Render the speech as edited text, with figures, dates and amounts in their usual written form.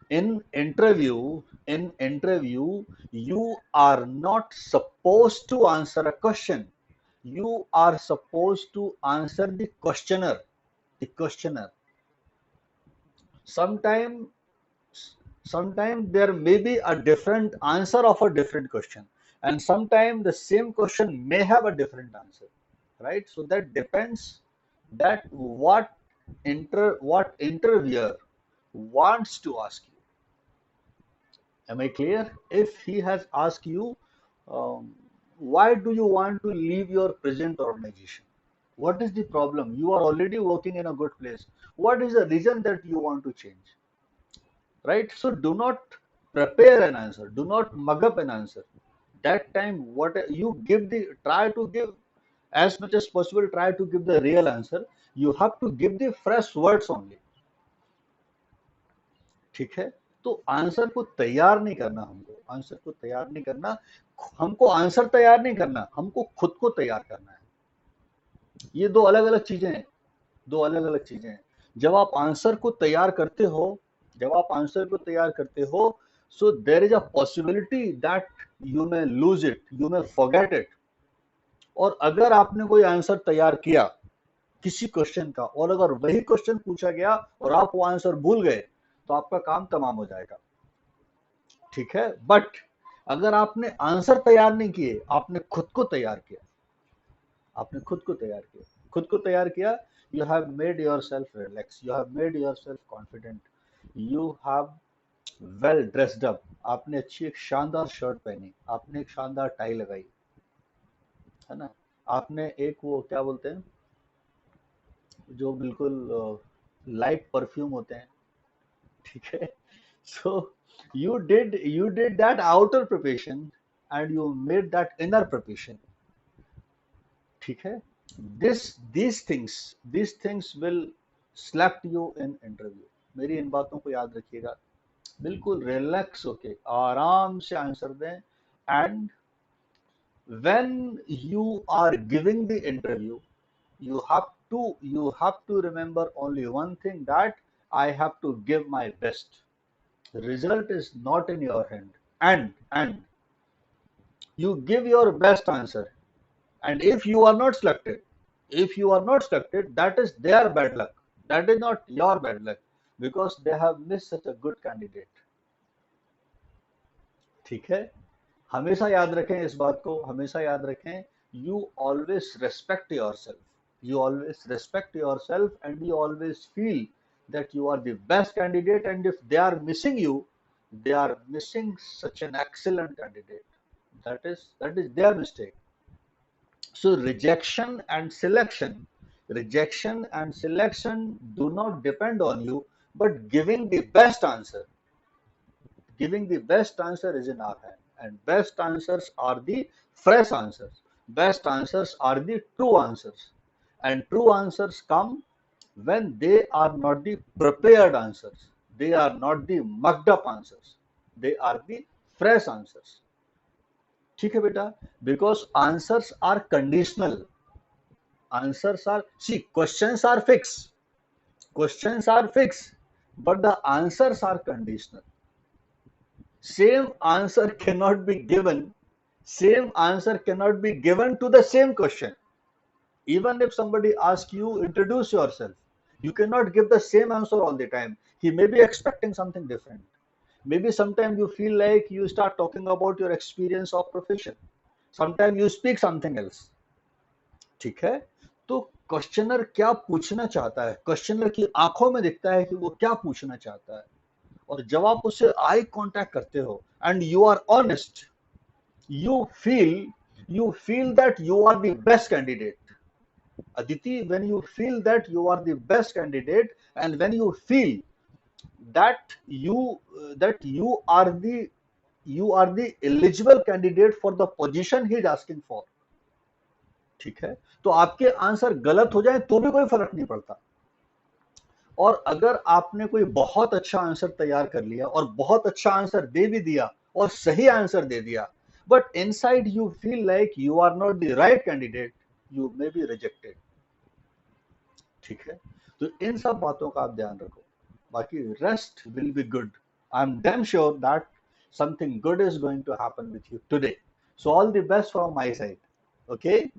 In interview, you are not supposed to answer a question. You are supposed to answer the questioner. Sometimes sometimes there may be a different answer of a different question, and sometimes the same question may have a different answer, right? So that depends that what interviewer wants to ask you. Am I clear? If he has asked you, um, why do you want to leave your present organization? What is the problem? You are already working in a good place. What is the reason that you want to change? Right? So do not prepare an answer. Do not mug up an answer. That time, what you give try to give as much as possible. Try to give the real answer. You have to give the fresh words only. ठीक है? तो answer को तैयार नहीं करना हमको, answer को तैयार नहीं करना, हमको आंसर तैयार नहीं करना, हमको खुद को तैयार करना है। ये दो अलग अलग चीजें हैं, दो अलग अलग चीजें हैं। जब आप आंसर को तैयार करते हो, जब आप आंसर को तैयार करते हो, so there is a possibility that you may lose it, you may forget it. और अगर आपने कोई आंसर तैयार किया किसी क्वेश्चन का, और अगर वही क्वेश्चन पूछा गया और आप वो आंसर भूल गए, तो आपका काम तमाम हो जाएगा। ठीक है? बट अगर आपने आंसर तैयार नहीं किए, आपने खुद को तैयार किया, आपने खुद को तैयार किया, खुद को तैयार किया, you have made your self relax, you have made your self confident, you have well dressed up, आपने अच्छी एक शानदार शर्ट पहनी, आपने एक शानदार टाई लगाई, है ना? आपने एक वो क्या बोलते हैं, जो बिल्कुल लाइट परफ्यूम होते हैं, ठीक है? So you did that outer preparation, and you made that inner preparation. ठीक है? These things will select you in interview. मेरी इन बातों को याद रखिएगा। बिल्कुल रिलैक्स होके आराम से आंसर दें। And when you are giving the interview, you have to remember only one thing, that I have to give my best. Result is not in your hand. And you give your best answer. And if you are not selected, that is their bad luck. That is not your bad luck, because they have missed such a good candidate. ठीक है? हमेशा याद रखें इस बात को, हमेशा याद रखें, you always respect yourself. You always respect yourself, and you always feel that you are the best candidate, and if they are missing you, they are missing such an excellent candidate. That is their mistake. So rejection and selection do not depend on you, but giving the best answer is in our hand, and best answers are the fresh answers. Best answers are the true answers, and true answers come when they are not the prepared answers. They are not the mucked up answers. They are the fresh answers. ठीक है बेटा? Because answers are conditional. Answers are, see, questions are fixed, but the answers are conditional. Same answer cannot be given, same answer cannot be given to the same question. Even if somebody asks you, introduce yourself, you cannot give the same answer all the time. He may be expecting something different. Maybe sometimes you feel like you start talking about your experience of profession. Sometimes you speak something else. ठीक है? तो questionnaire क्या पूछना चाहता है, questionnaire की आंखों में दिखता है कि वो क्या पूछना चाहता है। और जब आप उससे आई कांटेक्ट करते हो and you are honest, you feel you feel that you are the best candidate. Aditi, when you feel that you are the best candidate, and when you feel that you are the eligible candidate for the position he is asking for, ठीक है? तो आपके answer गलत हो जाए तो भी कोई फर्क नहीं पड़ता। और अगर आपने कोई बहुत अच्छा आंसर तैयार कर लिया और बहुत अच्छा आंसर दे भी दिया और सही आंसर दे दिया, but inside you feel like you are not the right candidate, you may be rejected. ठीक है? तो इन सब बातों का आप ध्यान रखो, बाकी rest will be good. I'm damn sure that something good is going to happen with you today. So all the best from my side. Okay.